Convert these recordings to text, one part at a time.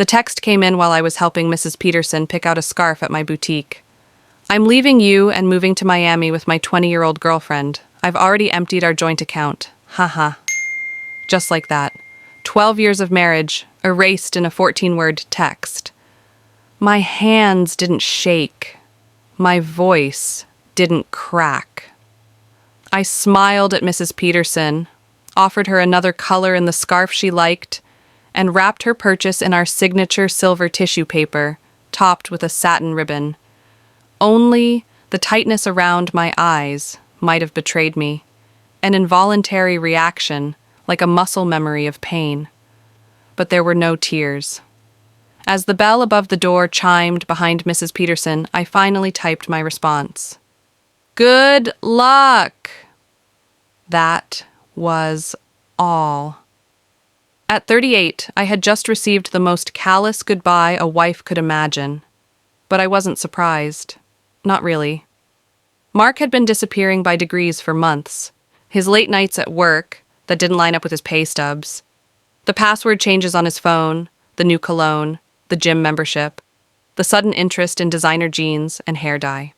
The text came in while I was helping Mrs. Peterson pick out a scarf at my boutique. I'm leaving you and moving to Miami with my 20-year-old girlfriend. I've already emptied our joint account. Haha. Just like that. 12 years of marriage, erased in a 14-word text. My hands didn't shake. My voice didn't crack. I smiled at Mrs. Peterson, offered her another color in the scarf she liked, and wrapped her purchase in our signature silver tissue paper, topped with a satin ribbon. Only the tightness around my eyes might have betrayed me, an involuntary reaction, like a muscle memory of pain. But there were no tears. As the bell above the door chimed behind Mrs. Peterson, I finally typed my response. Good luck! That was all. At 38, I had just received the most callous goodbye a wife could imagine. But I wasn't surprised. Not really. Mark had been disappearing by degrees for months. His late nights at work that didn't line up with his pay stubs, the password changes on his phone, the new cologne, the gym membership, the sudden interest in designer jeans and hair dye.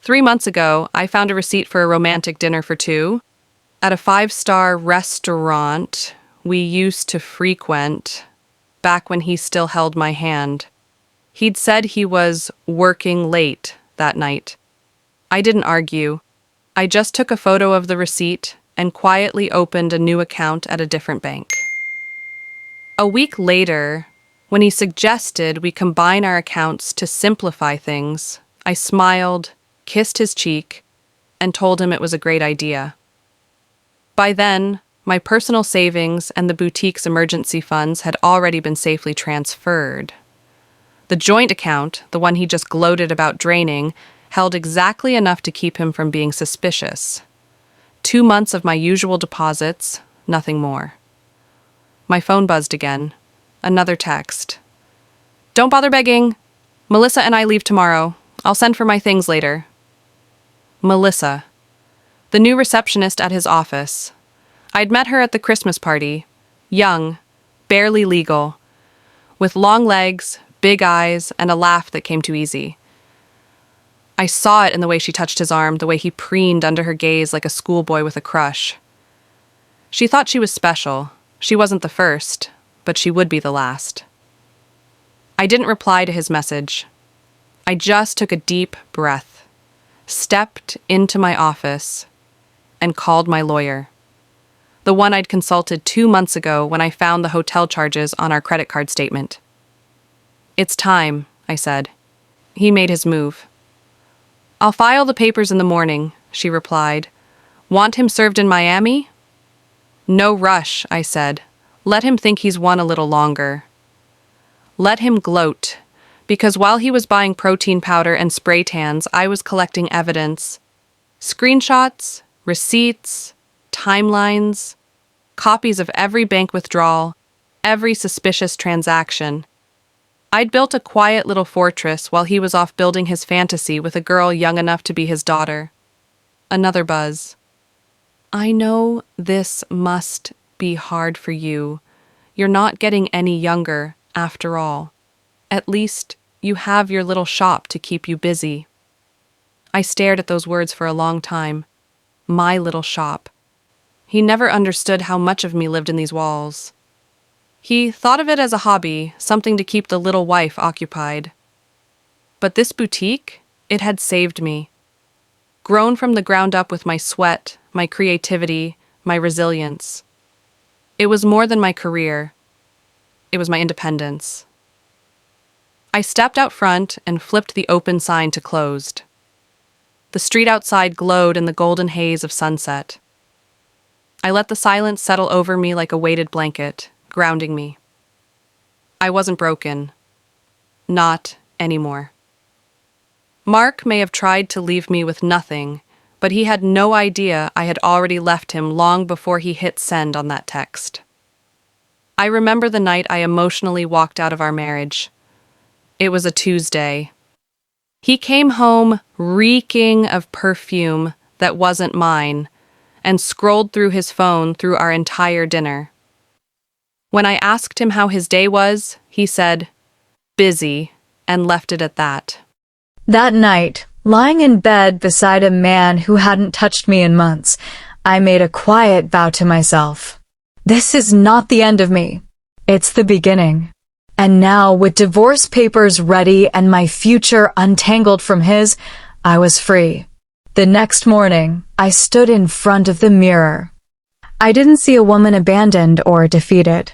3 months ago, I found a receipt for a romantic dinner for two at a 5-star restaurant we used to frequent back when he still held my hand. He'd said he was working late that night. I didn't argue. I just took a photo of the receipt and quietly opened a new account at a different bank. A week later, when he suggested we combine our accounts to simplify things, I smiled, kissed his cheek, and told him it was a great idea. By then, my personal savings and the boutique's emergency funds had already been safely transferred. The joint account, the one he just gloated about draining, held exactly enough to keep him from being suspicious. 2 months of my usual deposits, nothing more. My phone buzzed again. Another text. Don't bother begging. Melissa and I leave tomorrow. I'll send for my things later. Melissa, the new receptionist at his office. I'd met her at the Christmas party. Young, barely legal, with long legs, big eyes, and a laugh that came too easy. I saw it in the way she touched his arm, the way he preened under her gaze like a schoolboy with a crush. She thought she was special. She wasn't the first, but she would be the last. I didn't reply to his message. I just took a deep breath, stepped into my office, and called my lawyer. The one I'd consulted 2 months ago when I found the hotel charges on our credit card statement. It's time, I said. He made his move. I'll file the papers in the morning, she replied. Want him served in Miami? No rush, I said. Let him think he's won a little longer. Let him gloat, because while he was buying protein powder and spray tans, I was collecting evidence. Screenshots, receipts, timelines, copies of every bank withdrawal, every suspicious transaction. I'd built a quiet little fortress while he was off building his fantasy with a girl young enough to be his daughter. Another buzz. I know this must be hard for you. You're not getting any younger, after all. At least you have your little shop to keep you busy. I stared at those words for a long time. My little shop. He never understood how much of me lived in these walls. He thought of it as a hobby, something to keep the little wife occupied. But this boutique, it had saved me. Grown from the ground up with my sweat, my creativity, my resilience. It was more than my career. It was my independence. I stepped out front and flipped the open sign to closed. The street outside glowed in the golden haze of sunset. I let the silence settle over me like a weighted blanket, grounding me. I wasn't broken. Not anymore. Mark may have tried to leave me with nothing, but he had no idea I had already left him long before he hit send on that text. I remember the night I emotionally walked out of our marriage. It was a Tuesday. He came home reeking of perfume that wasn't mine and scrolled through his phone through our entire dinner. When I asked him how his day was, he said, "Busy," and left it at that. That night, lying in bed beside a man who hadn't touched me in months, I made a quiet vow to myself. This is not the end of me. It's the beginning. And now, with divorce papers ready and my future untangled from his, I was free. The next morning, I stood in front of the mirror. I didn't see a woman abandoned or defeated.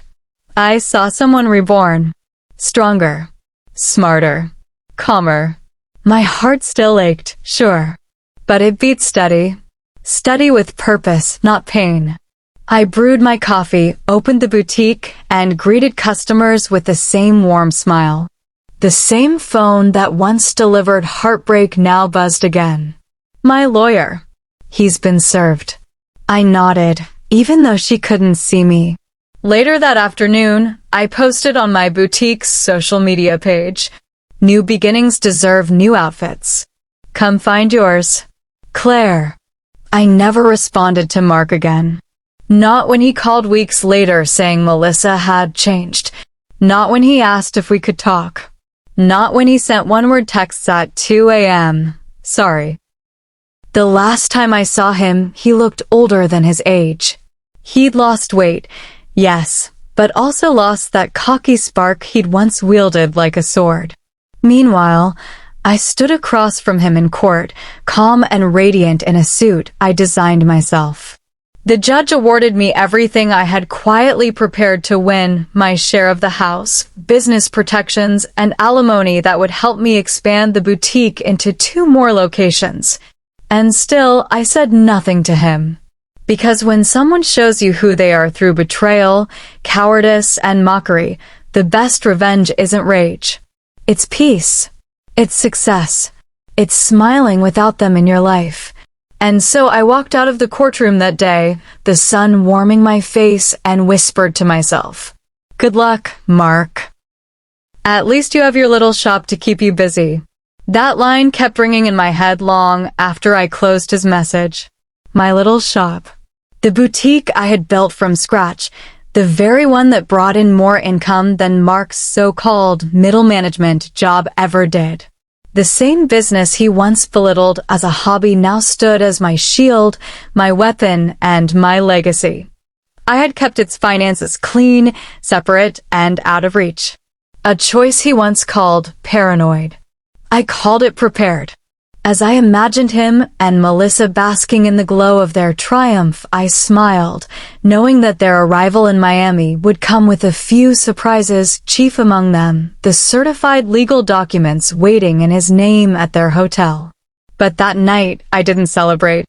I saw someone reborn. Stronger. Smarter. Calmer. My heart still ached, sure. But it beat steady. Steady with purpose, not pain. I brewed my coffee, opened the boutique, and greeted customers with the same warm smile. The same phone that once delivered heartbreak now buzzed again. My lawyer. He's been served. I nodded, even though she couldn't see me. Later that afternoon, I posted on my boutique's social media page. New beginnings deserve new outfits. Come find yours. Claire. I never responded to Mark again. Not when he called weeks later saying Melissa had changed. Not when he asked if we could talk. Not when he sent one-word texts at 2 a.m. Sorry. The last time I saw him, he looked older than his age. He'd lost weight, yes, but also lost that cocky spark he'd once wielded like a sword. Meanwhile, I stood across from him in court, calm and radiant in a suit I designed myself. The judge awarded me everything I had quietly prepared to win, my share of the house, business protections, and alimony that would help me expand the boutique into 2 more locations. And still, I said nothing to him. Because when someone shows you who they are through betrayal, cowardice, and mockery, the best revenge isn't rage. It's peace. It's success. It's smiling without them in your life. And so I walked out of the courtroom that day, the sun warming my face, and whispered to myself, "Good luck, Mark. At least you have your little shop to keep you busy." That line kept ringing in my head long after I closed his message. My little shop. The boutique I had built from scratch, the very one that brought in more income than Mark's so-called middle management job ever did. The same business he once belittled as a hobby now stood as my shield, my weapon, and my legacy. I had kept its finances clean, separate, and out of reach. A choice he once called paranoid. I called it prepared. As I imagined him and Melissa basking in the glow of their triumph, I smiled, knowing that their arrival in Miami would come with a few surprises, chief among them, the certified legal documents waiting in his name at their hotel. But that night, I didn't celebrate.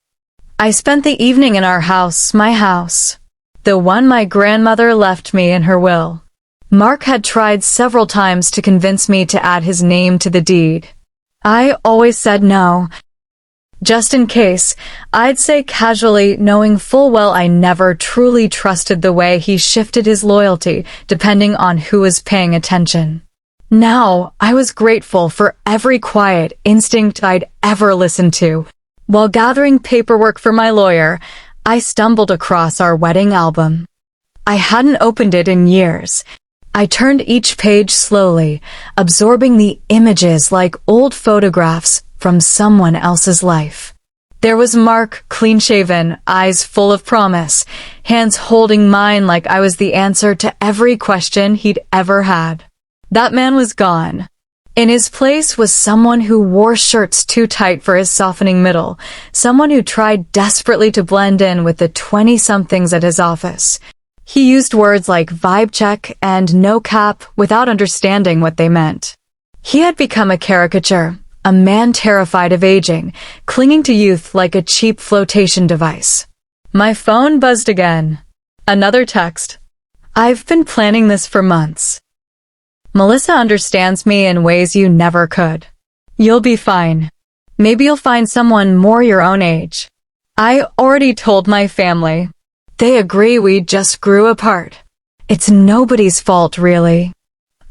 I spent the evening in our house, my house, the one my grandmother left me in her will. Mark had tried several times to convince me to add his name to the deed. I always said no. Just in case, I'd say casually, knowing full well I never truly trusted the way he shifted his loyalty depending on who was paying attention. Now, I was grateful for every quiet instinct I'd ever listened to. While gathering paperwork for my lawyer, I stumbled across our wedding album. I hadn't opened it in years. I turned each page slowly, absorbing the images like old photographs from someone else's life. There was Mark, clean-shaven, eyes full of promise, hands holding mine like I was the answer to every question he'd ever had. That man was gone. In his place was someone who wore shirts too tight for his softening middle, someone who tried desperately to blend in with the 20-somethings at his office. He used words like vibe check and no cap without understanding what they meant. He had become a caricature, a man terrified of aging, clinging to youth like a cheap flotation device. My phone buzzed again. Another text. "I've been planning this for months. Melissa understands me in ways you never could. You'll be fine. Maybe you'll find someone more your own age. I already told my family. They agree we just grew apart. It's nobody's fault, really."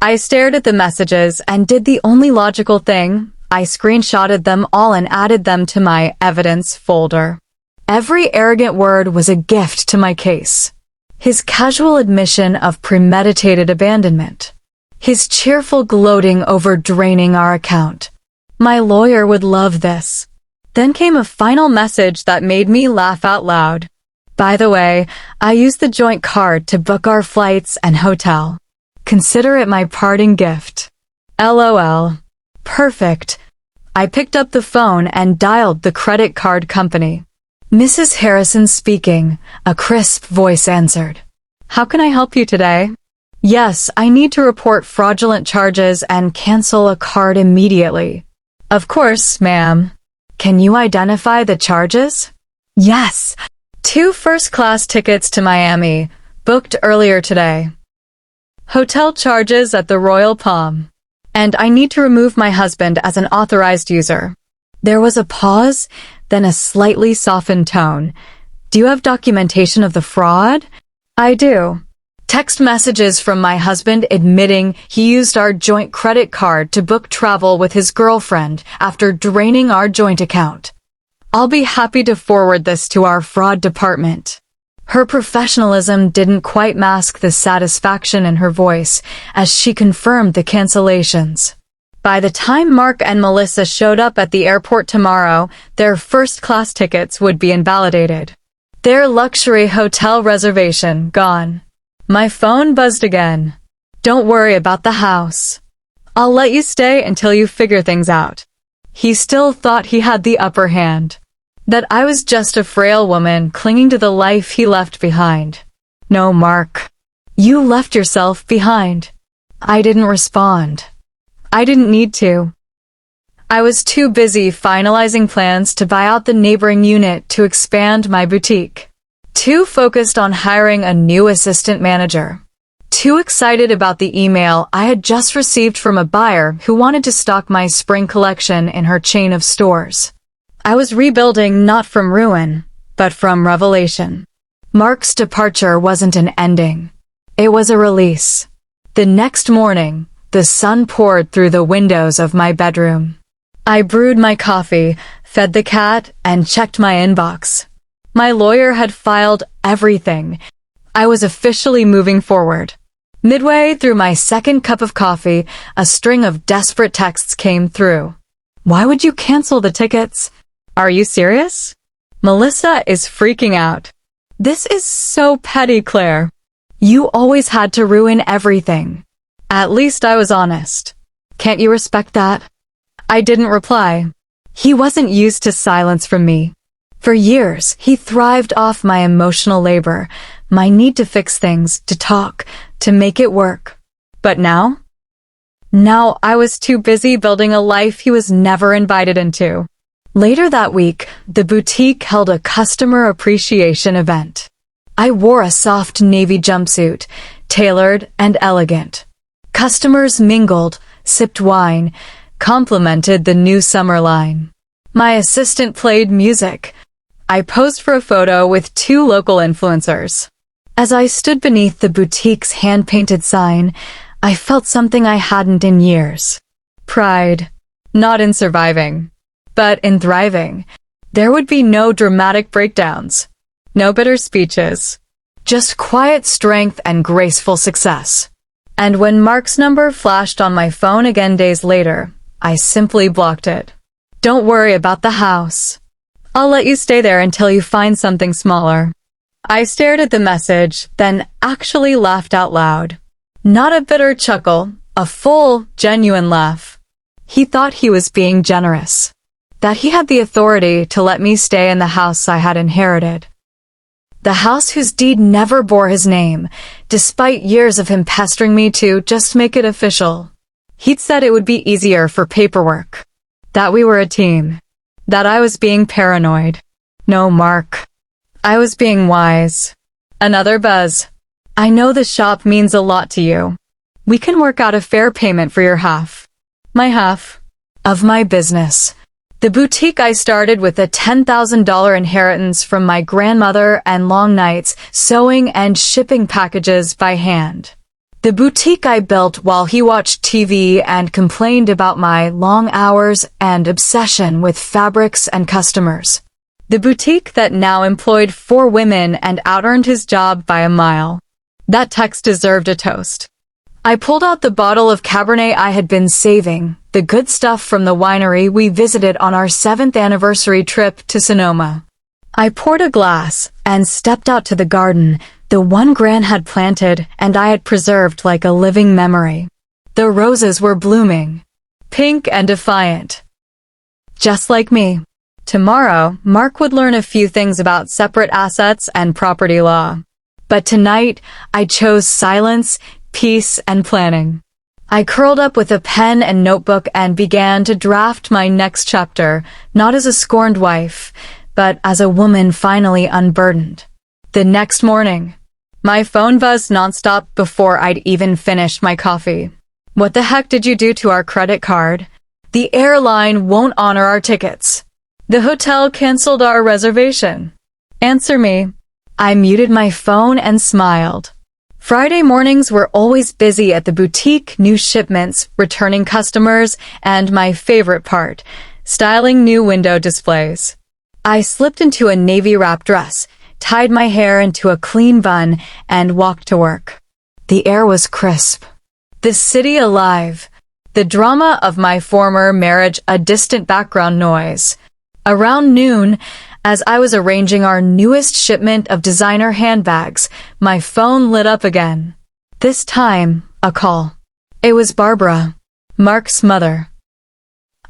I stared at the messages and did the only logical thing. I screenshotted them all and added them to my evidence folder. Every arrogant word was a gift to my case. His casual admission of premeditated abandonment. His cheerful gloating over draining our account. My lawyer would love this. Then came a final message that made me laugh out loud. By the way, I used the joint card to book our flights and hotel. Consider it my parting gift. LOL. Perfect. I picked up the phone and dialed the credit card company. Mrs. Harrison speaking, a crisp voice answered. How can I help you today? Yes, I need to report fraudulent charges and cancel a card immediately. Of course, ma'am. Can you identify the charges? Yes. 2 first-class tickets to Miami, booked earlier today. Hotel charges at the Royal Palm. And I need to remove my husband as an authorized user. There was a pause, then a slightly softened tone. Do you have documentation of the fraud? I do. Text messages from my husband admitting he used our joint credit card to book travel with his girlfriend after draining our joint account. I'll be happy to forward this to our fraud department. Her professionalism didn't quite mask the satisfaction in her voice as she confirmed the cancellations. By the time Mark and Melissa showed up at the airport tomorrow, their first-class tickets would be invalidated. Their luxury hotel reservation gone. My phone buzzed again. Don't worry about the house. I'll let you stay until you figure things out. He still thought he had the upper hand. That I was just a frail woman clinging to the life he left behind. No, Mark. You left yourself behind. I didn't respond. I didn't need to. I was too busy finalizing plans to buy out the neighboring unit to expand my boutique. Too focused on hiring a new assistant manager. Too excited about the email I had just received from a buyer who wanted to stock my spring collection in her chain of stores. I was rebuilding not from ruin, but from revelation. Mark's departure wasn't an ending. It was a release. The next morning, the sun poured through the windows of my bedroom. I brewed my coffee, fed the cat, and checked my inbox. My lawyer had filed everything. I was officially moving forward. Midway through my second cup of coffee, a string of desperate texts came through. Why would you cancel the tickets? Are you serious? Melissa is freaking out. This is so petty, Claire. You always had to ruin everything. At least I was honest. Can't you respect that? I didn't reply. He wasn't used to silence from me. For years, he thrived off my emotional labor, my need to fix things, to talk, to make it work. But now? Now I was too busy building a life he was never invited into. Later that week, the boutique held a customer appreciation event. I wore a soft navy jumpsuit, tailored and elegant. Customers mingled, sipped wine, complimented the new summer line. My assistant played music. I posed for a photo with 2 local influencers. As I stood beneath the boutique's hand-painted sign, I felt something I hadn't in years. Pride. Not in surviving, but in thriving. There would be no dramatic breakdowns. No bitter speeches. Just quiet strength and graceful success. And when Mark's number flashed on my phone again days later, I simply blocked it. Don't worry about the house. I'll let you stay there until you find something smaller. I stared at the message, then actually laughed out loud. Not a bitter chuckle, a full, genuine laugh. He thought he was being generous. That he had the authority to let me stay in the house I had inherited. The house whose deed never bore his name, despite years of him pestering me to just make it official. He'd said it would be easier for paperwork. That we were a team. That I was being paranoid. No, Mark. I was being wise. Another buzz. I know the shop means a lot to you. We can work out a fair payment for your half. My half. Of my business. The boutique I started with a $10,000 inheritance from my grandmother and long nights sewing and shipping packages by hand. The boutique I built while he watched TV and complained about my long hours and obsession with fabrics and customers. The boutique that now employed 4 women and out-earned his job by a mile. That text deserved a toast. I pulled out the bottle of Cabernet I had been saving, the good stuff from the winery we visited on our 7th anniversary trip to Sonoma. I poured a glass and stepped out to the garden, the one Gran had planted and I had preserved like a living memory. The roses were blooming, pink and defiant. Just like me. Tomorrow, Mark would learn a few things about separate assets and property law. But tonight, I chose silence, peace, and planning. I curled up with a pen and notebook and began to draft my next chapter, not as a scorned wife, but as a woman finally unburdened. The next morning, my phone buzzed nonstop before I'd even finished my coffee. What the heck did you do to our credit card? The airline won't honor our tickets. The hotel canceled our reservation. Answer me. I muted my phone and smiled. Friday mornings were always busy at the boutique, new shipments, returning customers, and my favorite part, styling new window displays. I slipped into a navy wrap dress, tied my hair into a clean bun, and walked to work. The air was crisp. The city alive. The drama of my former marriage a distant background noise. Around noon, as I was arranging our newest shipment of designer handbags, my phone lit up again. This time, a call. It was Barbara, Mark's mother.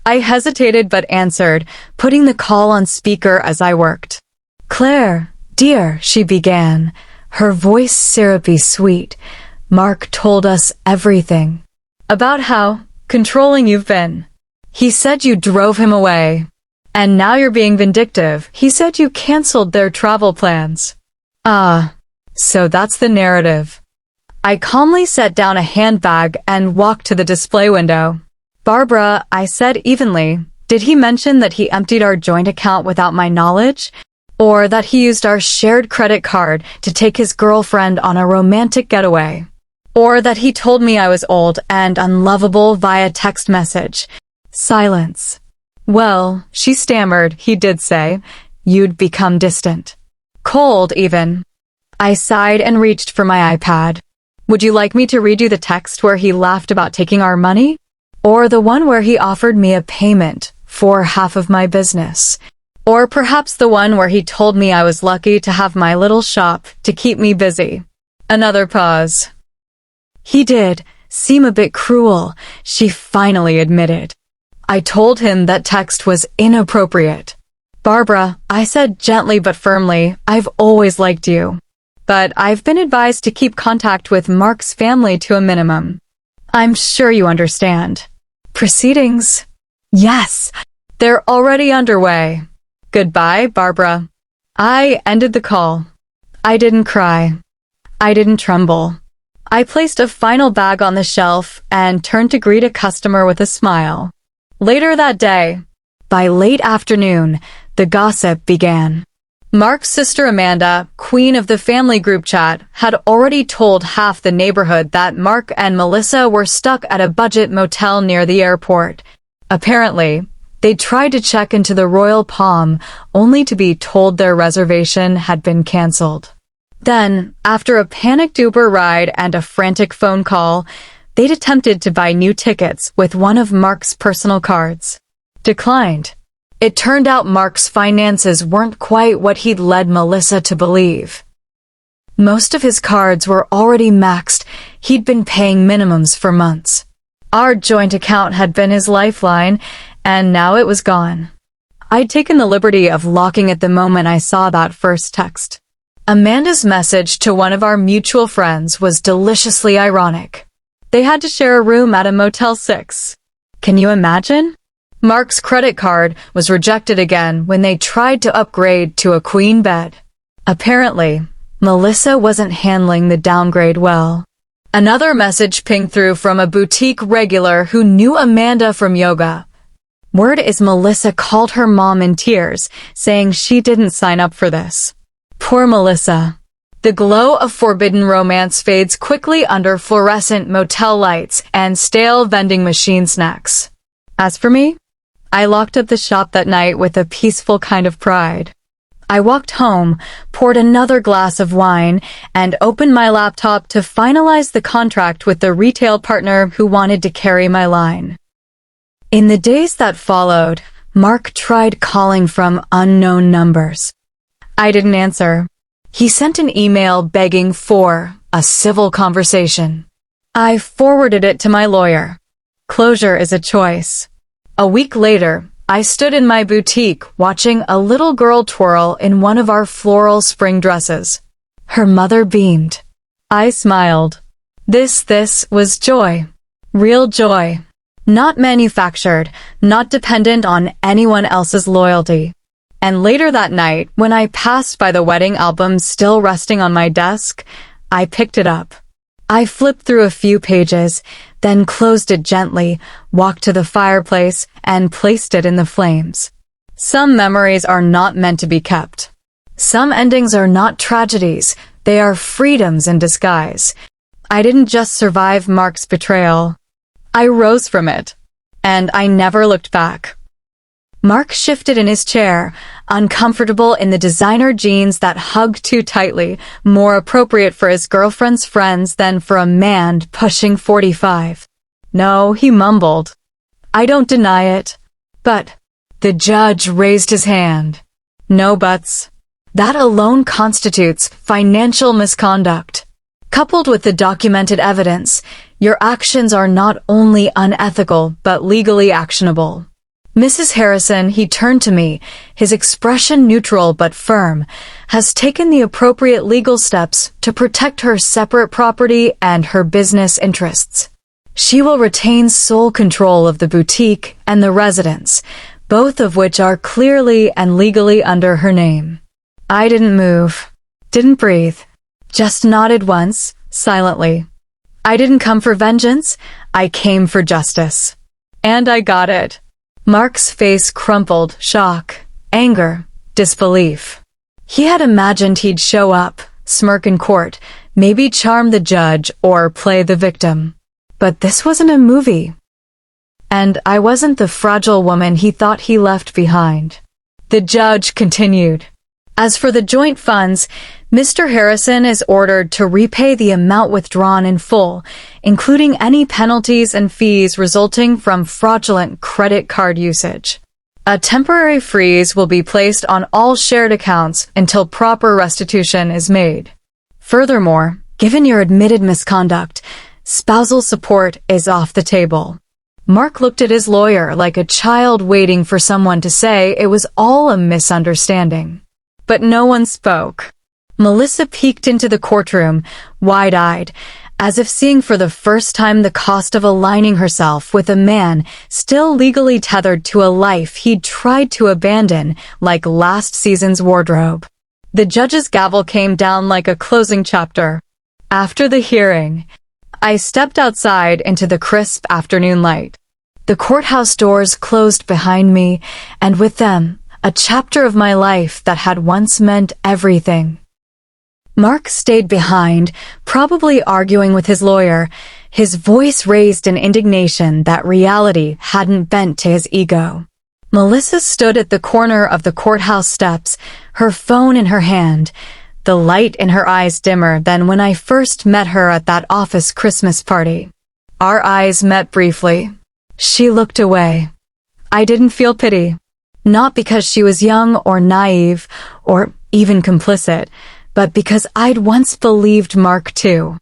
I hesitated but answered, putting the call on speaker as I worked. "Claire, dear," she began, her voice syrupy sweet. "Mark told us everything. About how controlling you've been. He said you drove him away. And now you're being vindictive. He said you canceled their travel plans." So that's the narrative. I calmly set down a handbag and walked to the display window. "Barbara," I said evenly, "did he mention that he emptied our joint account without my knowledge? Or that he used our shared credit card to take his girlfriend on a romantic getaway? Or that he told me I was old and unlovable via text message?" Silence. "Well," she stammered, "he did say you'd become distant. Cold, even." I sighed and reached for my iPad. "Would you like me to read you the text where he laughed about taking our money? Or the one where he offered me a payment for half of my business? Or perhaps the one where he told me I was lucky to have my little shop to keep me busy?" Another pause. "He did seem a bit cruel," she finally admitted. I told him that text was inappropriate. "Barbara," I said gently but firmly, "I've always liked you. But I've been advised to keep contact with Mark's family to a minimum. I'm sure you understand." "Proceedings?" "Yes, they're already underway. Goodbye, Barbara." I ended the call. I didn't cry. I didn't tremble. I placed a final bag on the shelf and turned to greet a customer with a smile. Later that day, by late afternoon, the gossip began. Mark's sister Amanda, queen of the family group chat, had already told half the neighborhood that Mark and Melissa were stuck at a budget motel near the airport. Apparently, they tried to check into the Royal Palm, only to be told their reservation had been canceled. Then, after a panicked Uber ride and a frantic phone call, they'd attempted to buy new tickets with one of Mark's personal cards. Declined. It turned out Mark's finances weren't quite what he'd led Melissa to believe. Most of his cards were already maxed. He'd been paying minimums for months. Our joint account had been his lifeline, and now it was gone. I'd taken the liberty of locking it the moment I saw that first text. Amanda's message to one of our mutual friends was deliciously ironic. They had to share a room at a Motel 6. Can you imagine? Mark's credit card was rejected again when they tried to upgrade to a queen bed. Apparently, Melissa wasn't handling the downgrade well. Another message pinged through from a boutique regular who knew Amanda from yoga. Word is Melissa called her mom in tears, saying she didn't sign up for this. Poor Melissa. The glow of forbidden romance fades quickly under fluorescent motel lights and stale vending machine snacks. As for me, I locked up the shop that night with a peaceful kind of pride. I walked home, poured another glass of wine, and opened my laptop to finalize the contract with the retail partner who wanted to carry my line. In the days that followed, Mark tried calling from unknown numbers. I didn't answer. He sent an email begging for a civil conversation. I forwarded it to my lawyer. Closure is a choice. A week later, I stood in my boutique watching a little girl twirl in one of our floral spring dresses. Her mother beamed. I smiled. This was joy. Real joy. Not manufactured, not dependent on anyone else's loyalty. And later that night, when I passed by the wedding album still resting on my desk, I picked it up. I flipped through a few pages, then closed it gently, walked to the fireplace, and placed it in the flames. Some memories are not meant to be kept. Some endings are not tragedies, they are freedoms in disguise. I didn't just survive Mark's betrayal. I rose from it, and I never looked back. Mark shifted in his chair, uncomfortable in the designer jeans that hugged too tightly, more appropriate for his girlfriend's friends than for a man pushing 45. No, he mumbled. I don't deny it. But the judge raised his hand. No buts. That alone constitutes financial misconduct. Coupled with the documented evidence, your actions are not only unethical but legally actionable. Mrs. Harrison, he turned to me, his expression neutral but firm, has taken the appropriate legal steps to protect her separate property and her business interests. She will retain sole control of the boutique and the residence, both of which are clearly and legally under her name. I didn't move, didn't breathe, just nodded once, silently. I didn't come for vengeance, I came for justice. And I got it. Mark's face crumpled, shock, anger, disbelief. He had imagined he'd show up, smirk in court, maybe charm the judge or play the victim. But this wasn't a movie. And I wasn't the fragile woman he thought he left behind. The judge continued. As for the joint funds, Mr. Harrison is ordered to repay the amount withdrawn in full, including any penalties and fees resulting from fraudulent credit card usage. A temporary freeze will be placed on all shared accounts until proper restitution is made. Furthermore, given your admitted misconduct, spousal support is off the table. Mark looked at his lawyer like a child waiting for someone to say it was all a misunderstanding. But no one spoke. Melissa peeked into the courtroom, wide-eyed, as if seeing for the first time the cost of aligning herself with a man still legally tethered to a life he'd tried to abandon like last season's wardrobe. The judge's gavel came down like a closing chapter. After the hearing, I stepped outside into the crisp afternoon light. The courthouse doors closed behind me, and with them, a chapter of my life that had once meant everything. Mark stayed behind, probably arguing with his lawyer, his voice raised in indignation that reality hadn't bent to his ego. Melissa stood at the corner of the courthouse steps, her phone in her hand, the light in her eyes dimmer than when I first met her at that office Christmas party. Our eyes met briefly. She looked away. I didn't feel pity. Not because she was young or naive or even complicit, but because I'd once believed Mark too.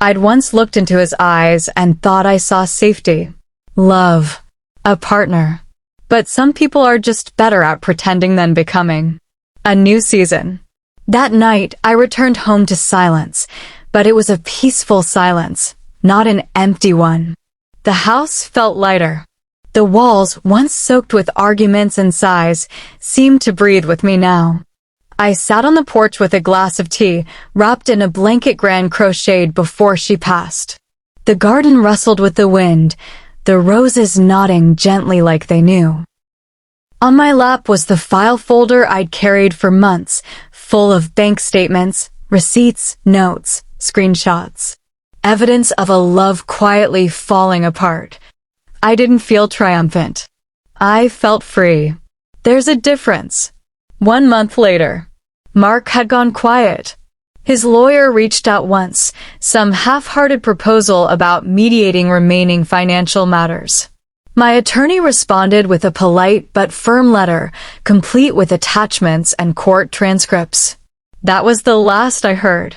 I'd once looked into his eyes and thought I saw safety, love, a partner. But some people are just better at pretending than becoming. A new season. That night, I returned home to silence, but it was a peaceful silence, not an empty one. The house felt lighter. The walls, once soaked with arguments and sighs, seemed to breathe with me now. I sat on the porch with a glass of tea, wrapped in a blanket Gran crocheted before she passed. The garden rustled with the wind, the roses nodding gently like they knew. On my lap was the file folder I'd carried for months, full of bank statements, receipts, notes, screenshots. Evidence of a love quietly falling apart. I didn't feel triumphant. I felt free. There's a difference. 1 month later, Mark had gone quiet. His lawyer reached out once, some half-hearted proposal about mediating remaining financial matters. My attorney responded with a polite but firm letter, complete with attachments and court transcripts. That was the last I heard.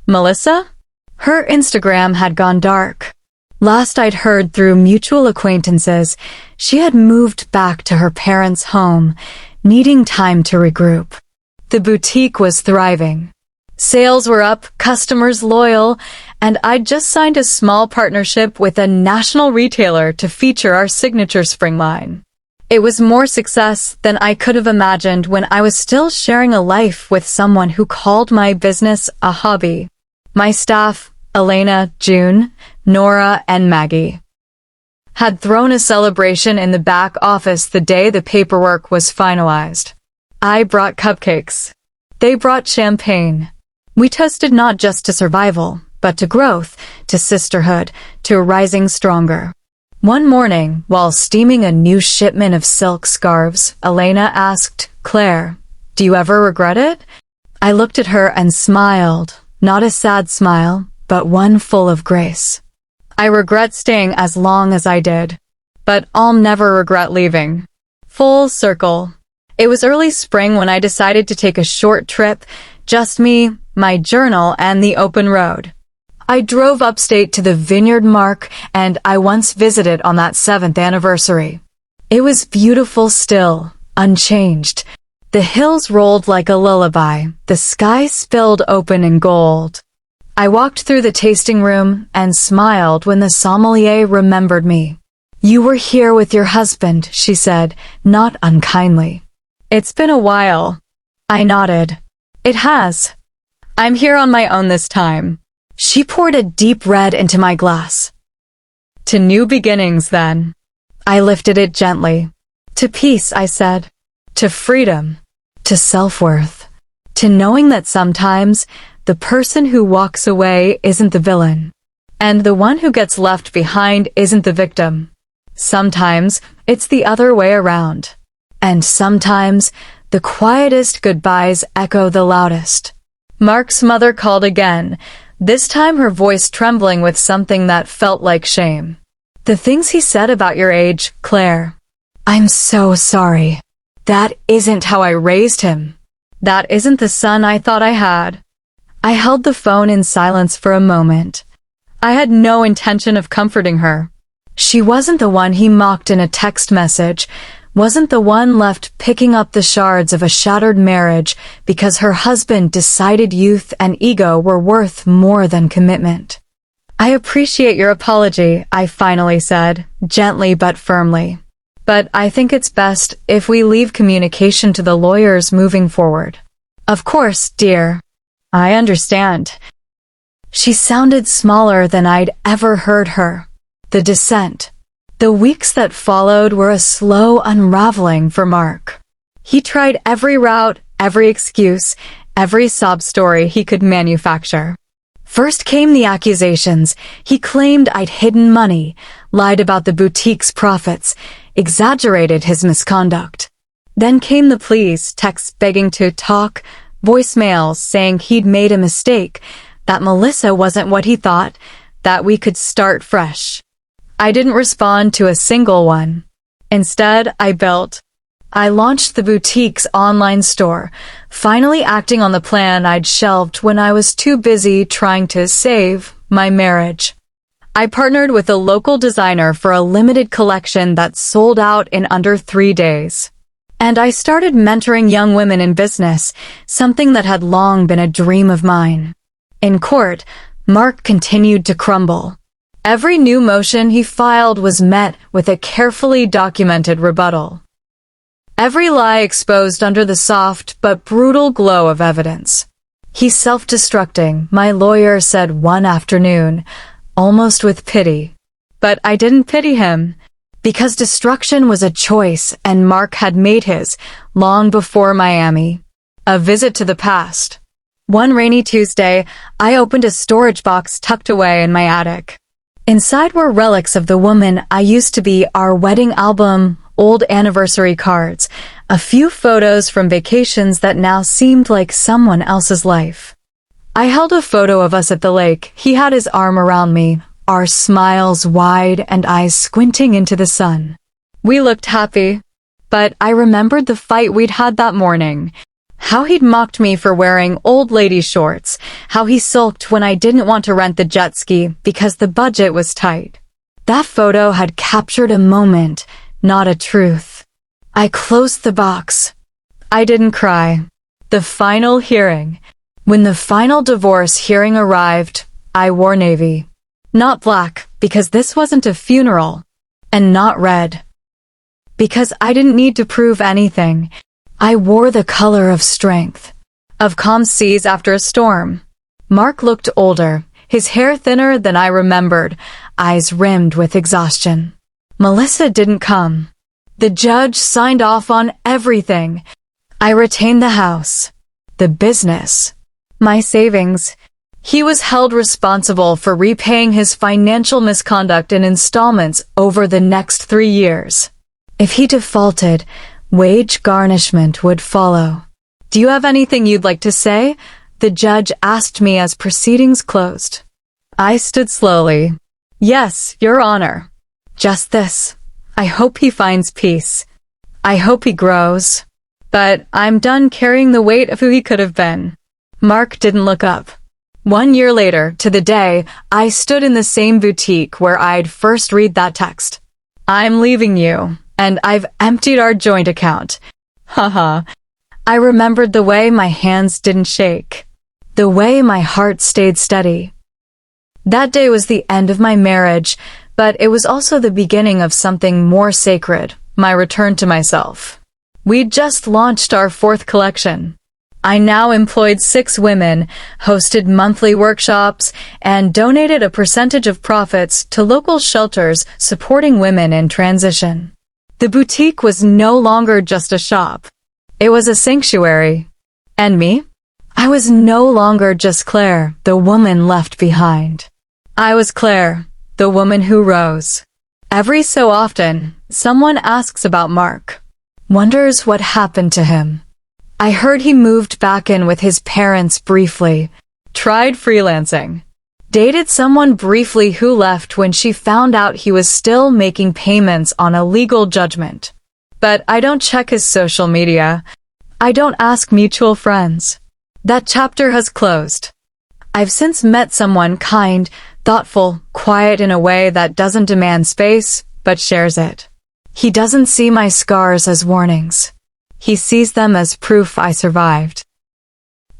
Melissa? Her Instagram had gone dark. Last I'd heard through mutual acquaintances, she had moved back to her parents' home, needing time to regroup. The boutique was thriving. Sales were up, customers loyal, and I'd just signed a small partnership with a national retailer to feature our signature spring line. It was more success than I could have imagined when I was still sharing a life with someone who called my business a hobby. My staff, Elena, June, Nora, and Maggie, had thrown a celebration in the back office the day the paperwork was finalized. I brought cupcakes. They brought champagne. We toasted not just to survival, but to growth, to sisterhood, to rising stronger. One morning, while steaming a new shipment of silk scarves, Elena asked, "Claire, do you ever regret it?" I looked at her and smiled, not a sad smile, but one full of grace. I regret staying as long as I did, but I'll never regret leaving. Full circle. It was early spring when I decided to take a short trip, just me, my journal, and the open road. I drove upstate to the Vineyard Mark, and I once visited on that 7th anniversary. It was beautiful still, unchanged. The hills rolled like a lullaby, the sky spilled open in gold. I walked through the tasting room and smiled when the sommelier remembered me. "You were here with your husband," she said, not unkindly. "It's been a while." I nodded. "It has. I'm here on my own this time." She poured a deep red into my glass. "To new beginnings, then." I lifted it gently. "To peace," I said. "To freedom. To self-worth. To knowing that sometimes the person who walks away isn't the villain, and the one who gets left behind isn't the victim. Sometimes it's the other way around. And sometimes the quietest goodbyes echo the loudest." Mark's mother called again, this time her voice trembling with something that felt like shame. "The things he said about your age, Claire. I'm so sorry. That isn't how I raised him. That isn't the son I thought I had." I held the phone in silence for a moment. I had no intention of comforting her. She wasn't the one he mocked in a text message, wasn't the one left picking up the shards of a shattered marriage because her husband decided youth and ego were worth more than commitment. "I appreciate your apology," I finally said, gently but firmly. "But I think it's best if we leave communication to the lawyers moving forward." "Of course, dear. I understand." She sounded smaller than I'd ever heard her. The descent. The weeks that followed were a slow unraveling for Mark. He tried every route, every excuse, every sob story he could manufacture. First came the accusations. He claimed I'd hidden money, lied about the boutique's profits, exaggerated his misconduct. Then came the pleas, texts begging to talk, voicemails saying he'd made a mistake, that Melissa wasn't what he thought, that we could start fresh. I didn't respond to a single one. Instead, I launched the boutique's online store, finally acting on the plan I'd shelved when I was too busy trying to save my marriage. I partnered with a local designer for a limited collection that sold out in under 3 days. And I started mentoring young women in business, something that had long been a dream of mine. In court, Mark continued to crumble. Every new motion he filed was met with a carefully documented rebuttal. Every lie exposed under the soft but brutal glow of evidence. "He's self-destructing," my lawyer said one afternoon, almost with pity. But I didn't pity him, because destruction was a choice and Mark had made his long before Miami. A visit to the past. One rainy Tuesday, I opened a storage box tucked away in my attic. Inside were relics of the woman I used to be, our wedding album, old anniversary cards, A few photos from vacations that now seemed like someone else's life. I held a photo of us at the lake. He had his arm around me, our smiles wide and eyes squinting into the sun. We looked happy, but I remembered the fight we'd had that morning. How he'd mocked me for wearing old lady shorts, how he sulked when I didn't want to rent the jet ski because the budget was tight. That photo had captured a moment, not a truth. I closed the box. I didn't cry. The final hearing. When the final divorce hearing arrived, I wore navy. Not black, because this wasn't a funeral, and not red, because I didn't need to prove anything. I wore the color of strength, of calm seas after a storm. Mark looked older, his hair thinner than I remembered, eyes rimmed with exhaustion. Melissa didn't come. The judge signed off on everything. I retained the house, the business, my savings. He was held responsible for repaying his financial misconduct in installments over the next 3 years. If he defaulted, wage garnishment would follow. Do you have anything you'd like to say? The judge asked me as proceedings closed. I stood slowly. Yes, Your Honor. Just this. I hope he finds peace. I hope he grows. But I'm done carrying the weight of who he could have been. Mark didn't look up. 1 year later, to the day, I stood in the same boutique where I'd first read that text. I'm leaving you, and I've emptied our joint account. Haha. I remembered the way my hands didn't shake, the way my heart stayed steady. That day was the end of my marriage, but it was also the beginning of something more sacred, my return to myself. We'd just launched our 4th collection. I now employed 6 women, hosted monthly workshops, and donated a percentage of profits to local shelters supporting women in transition. The boutique was no longer just a shop. It was a sanctuary. And me? I was no longer just Claire, the woman left behind. I was Claire, the woman who rose. Every so often, someone asks about Mark, wonders what happened to him. I heard he moved back in with his parents briefly, tried freelancing, dated someone briefly who left when she found out he was still making payments on a legal judgment. But I don't check his social media. I don't ask mutual friends. That chapter has closed. I've since met someone kind, thoughtful, quiet in a way that doesn't demand space, but shares it. He doesn't see my scars as warnings. He sees them as proof I survived.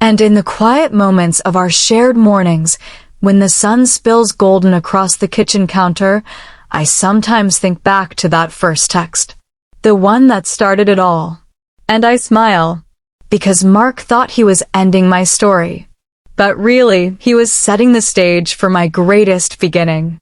And in the quiet moments of our shared mornings, when the sun spills golden across the kitchen counter, I sometimes think back to that first text, the one that started it all. And I smile, because Mark thought he was ending my story. But really, he was setting the stage for my greatest beginning.